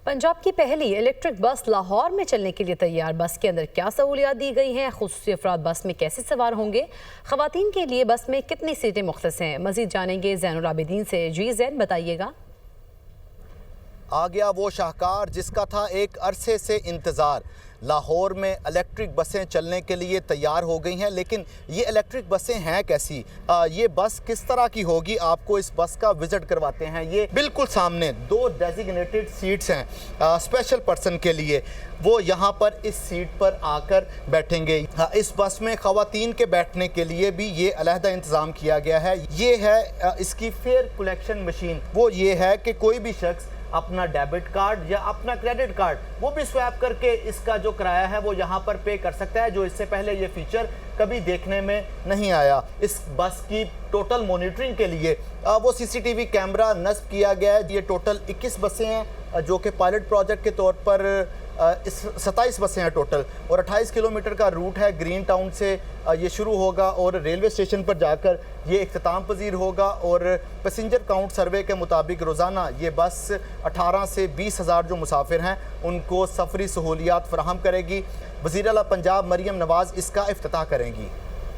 पंजाब की पहली electric bus Lahore में चलने के लिए तैयार। बस के अंदर क्या सहूलियात दी गई हैं, खुसूसी अफराद बस में कैसे सवार होंगे, खवातीन के लिए बस में कितनी सीटें मुख्तस हैं, मजीद जानेंगे ज़ैनुल आबिदीन से। जी ज़ैन, बताइएगा। आ गया वो शाहकार जिसका था एक अरसे से इंतज़ार। लाहौर में इलेक्ट्रिक बसें चलने के लिए तैयार हो गई हैं, लेकिन ये इलेक्ट्रिक बसें हैं कैसी, ये बस किस तरह की होगी, आपको इस बस का विज़िट करवाते हैं। ये बिल्कुल सामने दो डेजिग्नेटेड सीट्स हैं स्पेशल पर्सन के लिए, वो यहाँ पर इस सीट पर आकर बैठेंगे। इस बस में ख़वातीन के बैठने के लिए भी ये अलहदा इंतज़ाम किया गया है। ये है इसकी फेयर कलेक्शन मशीन। वो ये है कि कोई भी शख्स अपना डेबिट कार्ड या अपना क्रेडिट कार्ड वो भी स्वैप करके इसका जो किराया है वो यहाँ पर पे कर सकता है, जो इससे पहले ये फीचर कभी देखने में नहीं आया। इस बस की टोटल मॉनिटरिंग के लिए वो सीसीटीवी कैमरा नस्ब किया गया है। ये टोटल 21 बसें हैं जो कि पायलट प्रोजेक्ट के तौर पर 27 बसें हैं टोटल, और 28 किलोमीटर का रूट है। ग्रीन टाउन से ये शुरू होगा और रेलवे स्टेशन पर जाकर ये इख्तिताम पजीर होगा। और पैसेंजर काउंट सर्वे के मुताबिक रोज़ाना ये बस 18 से 20 हज़ार जो मुसाफिर हैं उनको सफरी सहूलियात फराहम करेगी। वज़ीर आला पंजाब मरियम नवाज़ इसका इफ्तिताह करेंगी।